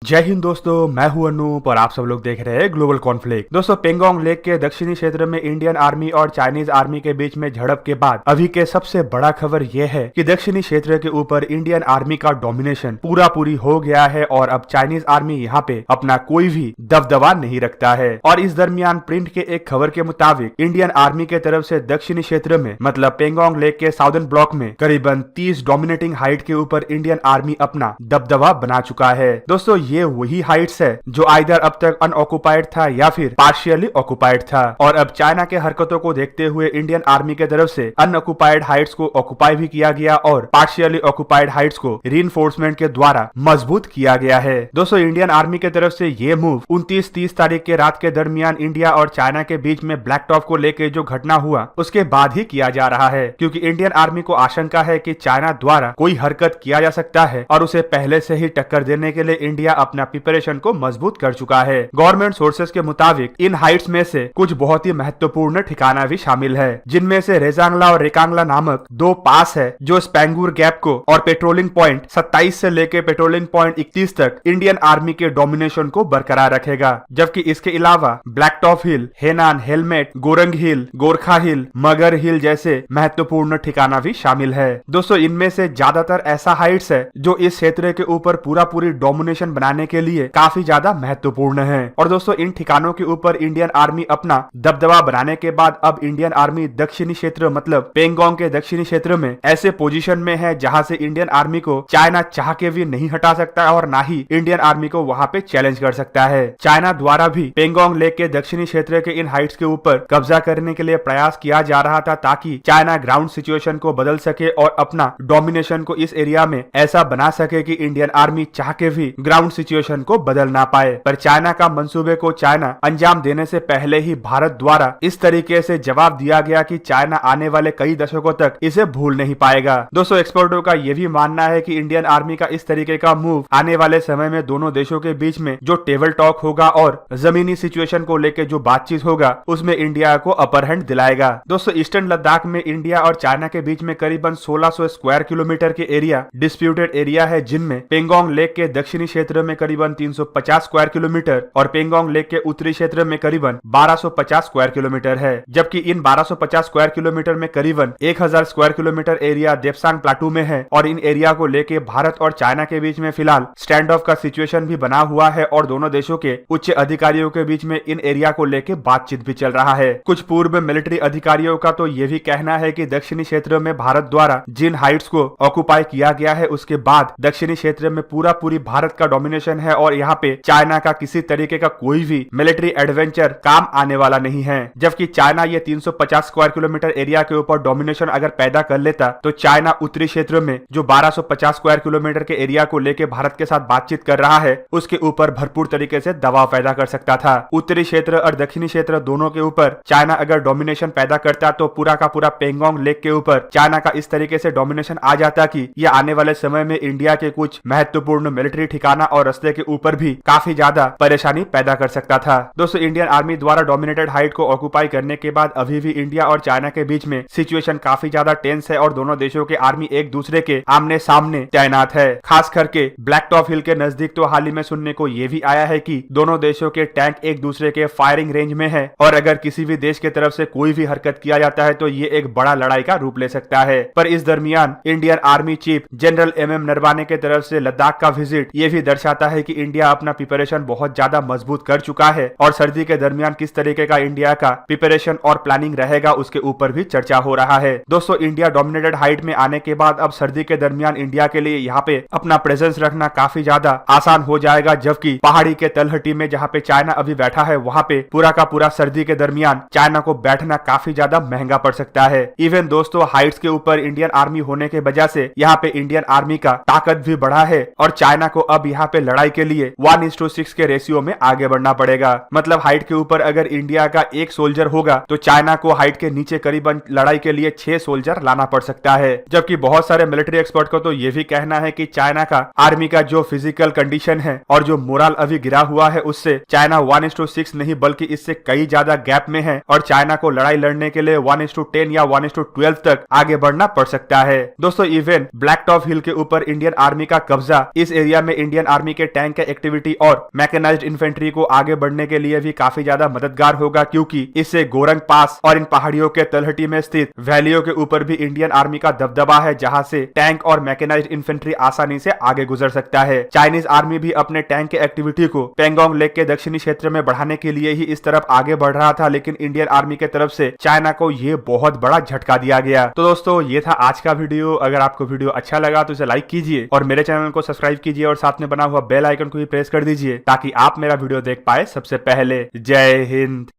जय हिंद दोस्तों, मैं हूं अनूप और आप सब लोग देख रहे हैं ग्लोबल कॉन्फ्लिक्ट। दोस्तों, पेंगोंग लेक के दक्षिणी क्षेत्र में इंडियन आर्मी और चाइनीज आर्मी के बीच में झड़प के बाद अभी के सबसे बड़ा खबर यह है कि दक्षिणी क्षेत्र के ऊपर इंडियन आर्मी का डोमिनेशन पूरी हो गया है और अब चाइनीज आर्मी यहाँ पे अपना कोई भी दबदबा नहीं रखता है। और इस दरमियान प्रिंट के एक खबर के मुताबिक इंडियन आर्मी के तरफ से दक्षिणी क्षेत्र में मतलब पेंगोंग लेक के साउदर्न ब्लॉक में करीबन 30 डोमिनेटिंग हाइट के ऊपर इंडियन आर्मी अपना दबदबा बना चुका है। दोस्तों, ये वही हाइट्स है जो आइदर अब तक अनऑक्युपाइड था या फिर पार्शियली ऑक्युपाइड था। और अब चाइना के हरकतों को देखते हुए इंडियन आर्मी के तरफ से अनऑक्युपाइड हाइट्स को ऑक्युपाई भी किया गया और पार्शियली ऑक्युपाइड हाइट्स को रीइंफोर्समेंट के द्वारा मजबूत किया गया है। दोस्तों, इंडियन आर्मी के तरफ से ये मूव 29-30 तारीख के रात के दरमियान इंडिया और चाइना के बीच में ब्लैक टॉप को लेकर जो घटना हुआ उसके बाद ही किया जा रहा है, क्योंकि इंडियन आर्मी को आशंका है कि चाइना द्वारा कोई हरकत किया जा सकता है और उसे पहले से ही टक्कर देने के लिए इंडिया अपना प्रिपरेशन को मजबूत कर चुका है। गवर्नमेंट सोर्सेज के मुताबिक इन हाइट्स में से कुछ बहुत ही महत्वपूर्ण ठिकाना भी शामिल है, जिनमें से रेजांगला और रेकांगला नामक दो पास है जो स्पेंगुर गैप को और पेट्रोलिंग पॉइंट 27 से लेकर पेट्रोलिंग पॉइंट 31 तक इंडियन आर्मी के डोमिनेशन को बरकरार रखेगा। जबकि इसके अलावा ब्लैक टॉप हिल, हेनान, हेलमेट, गोरंग हिल, गोरखा हिल, मगर हिल जैसे महत्वपूर्ण ठिकाना भी शामिल है। दोस्तों, इनमें से ज्यादातर ऐसा हाइट्स है जो इस क्षेत्र के ऊपर पूरी डोमिनेशन बनाने के लिए काफी ज्यादा महत्वपूर्ण है। और दोस्तों, इन ठिकानों के ऊपर इंडियन आर्मी अपना दबदबा बनाने के बाद अब इंडियन आर्मी दक्षिणी क्षेत्र मतलब पेंगोंग के दक्षिणी क्षेत्र में ऐसे पोजीशन में है जहां से इंडियन आर्मी को चाइना चाह के भी नहीं हटा सकता और ना ही इंडियन आर्मी को वहां पे चैलेंज कर सकता है। चाइना द्वारा भी पेंगोंग लेक के दक्षिणी क्षेत्र के इन हाइट्स के ऊपर कब्जा करने के लिए प्रयास किया जा रहा था ताकि चाइना ग्राउंड सिचुएशन को बदल सके और अपना डोमिनेशन को इस एरिया में ऐसा बना सके कि इंडियन आर्मी चाह के भी ग्राउंड सिचुएशन को बदल ना पाए। पर चाइना का मंसूबे को चाइना अंजाम देने से पहले ही भारत द्वारा इस तरीके से जवाब दिया गया कि चाइना आने वाले कई दशकों तक इसे भूल नहीं पाएगा। दोस्तों, एक्सपर्टों का यह भी मानना है कि इंडियन आर्मी का इस तरीके का मूव आने वाले समय में दोनों देशों के बीच में जो टेबल टॉक होगा और जमीनी सिचुएशन को लेकर जो बातचीत होगा उसमें इंडिया को अपर हैंड दिलाएगा। दोस्तों, ईस्टर्न लद्दाख में इंडिया और चाइना के बीच में करीबन 1600 स्क्वायर किलोमीटर के एरिया डिस्प्यूटेड एरिया है, जिनमें पेंगोंग लेक के दक्षिणी क्षेत्र में करीबन 350 स्क्वायर किलोमीटर और पेंगोंग लेक के उत्तरी क्षेत्र में करीबन 1250 स्क्वायर किलोमीटर है। जबकि इन 1250 स्क्वायर किलोमीटर में करीबन 1000 square kilometre area Depsang plateau में है। और इन एरिया को लेके भारत और चाइना के बीच में फिलहाल स्टैंड ऑफ का सिचुएशन भी बना हुआ है और दोनों देशों के उच्च अधिकारियों के बीच में इन एरिया को लेके बातचीत भी चल रहा है। कुछ पूर्व मिलिट्री अधिकारियों का तो ये भी कहना है कि दक्षिणी क्षेत्र में भारत द्वारा जिन हाइट्स को ऑक्युपाई किया गया है उसके बाद दक्षिणी क्षेत्र में पूरी भारत का डोमिनेशन है और यहाँ पे चाइना का किसी तरीके का कोई भी मिलिट्री एडवेंचर काम आने वाला नहीं है। जबकि चाइना ये 350 स्क्वायर किलोमीटर एरिया के ऊपर डोमिनेशन अगर पैदा कर लेता तो चाइना उत्तरी क्षेत्र में जो 1250 स्क्वायर किलोमीटर के एरिया को लेकर भारत के साथ बातचीत कर रहा है उसके ऊपर भरपूर तरीके से दबाव पैदा कर सकता था। उत्तरी क्षेत्र और दक्षिणी क्षेत्र दोनों के ऊपर चाइना अगर डोमिनेशन पैदा करता तो पूरा का पूरा पेंगोंग लेक के ऊपर चाइना का इस तरीके से डोमिनेशन आ जाता कि यह आने वाले समय में इंडिया के कुछ महत्वपूर्ण मिलिट्री ठिकाना और रास्ते के ऊपर भी काफी ज्यादा परेशानी पैदा कर सकता था। दोस्तों, इंडियन आर्मी द्वारा डोमिनेटेड हाइट को ऑक्युपाई करने के बाद अभी भी इंडिया और चाइना के बीच में सिचुएशन काफी ज्यादा टेंस है और दोनों देशों के आर्मी एक दूसरे के आमने सामने तैनात है। खास करके ब्लैक टॉप हिल के नजदीक तो हाल ही में सुनने को ये भी आया है कि दोनों देशों के टैंक एक दूसरे के फायरिंग रेंज में है और अगर किसी भी देश की तरफ से कोई भी हरकत किया जाता है तो ये एक बड़ा लड़ाई का रूप ले सकता है। पर इस दरमियान Indian army chief general MM Naravane के तरफ से लद्दाख का विजिट ये भी दर्शाता है कि इंडिया अपना प्रिपरेशन बहुत ज्यादा मजबूत कर चुका है और सर्दी के दरमियान किस तरीके का इंडिया का प्रिपरेशन और प्लानिंग रहेगा उसके ऊपर भी चर्चा हो रहा है। दोस्तों, इंडिया डोमिनेटेड हाइट में आने के बाद अब सर्दी के दरमियान इंडिया के लिए यहाँ पे अपना प्रेजेंस रखना काफी ज्यादा आसान हो जाएगा। जबकि पहाड़ी के तलहटी में जहाँ पे चाइना अभी बैठा है वहाँ पे पूरा का पूरा सर्दी के दरमियान चाइना को बैठना काफी ज्यादा महंगा पड़ सकता है। इवन दोस्तों, हाइट्स के ऊपर इंडियन आर्मी होने के वजह से यहाँ पे इंडियन आर्मी का ताकत भी बढ़ा है और चाइना को अब यहाँ पे लड़ाई के लिए 1:6 के रेशियो में आगे बढ़ना पड़ेगा। मतलब हाइट के ऊपर अगर इंडिया का 1 सोल्जर होगा तो चाइना को हाइट के नीचे करीबन लड़ाई के लिए 6 सोल्जर लाना पड़ सकता है। जबकि बहुत सारे मिलिट्री एक्सपर्ट को तो ये भी कहना है कि चाइना का आर्मी का जो फिजिकल कंडीशन है और जो मोरल अभी गिरा हुआ है उससे चाइना 1:6 नहीं बल्कि इससे कई ज्यादा गैप में है और चाइना को लड़ाई लड़ने के लिए 1:10 या 1:12 तक आगे बढ़ना पड़ सकता है। दोस्तों, इवन ब्लैक टॉप हिल के ऊपर इंडियन आर्मी का कब्जा इस एरिया में इंडियन आर्मी के टैंक के एक्टिविटी और मैकेनाइज्ड इन्फेंट्री को आगे बढ़ने के लिए भी काफी ज्यादा मददगार होगा, क्योंकि इससे गोरंग पास और इन पहाड़ियों के तलहटी में स्थित वैलियों के ऊपर भी इंडियन आर्मी का दबदबा है, जहां से टैंक और मैकेनाइज्ड इन्फेंट्री आसानी से आगे गुजर सकता है। चाइनीज आर्मी भी अपने टैंक के एक्टिविटी को पेंगोंग लेक के दक्षिणी क्षेत्र में बढ़ाने के लिए ही इस तरफ आगे बढ़ रहा था, लेकिन इंडियन आर्मी के तरफ से चाइना को ये बहुत बड़ा झटका दिया गया। तो दोस्तों ये था आज का वीडियो। अगर आपको वीडियो अच्छा लगा तो इसे लाइक कीजिए और मेरे चैनल को सब्सक्राइब कीजिए और साथ में बना हुआ बेल आइकन को भी प्रेस कर दीजिए ताकि आप मेरा वीडियो देख पाए सबसे पहले। जय हिंद।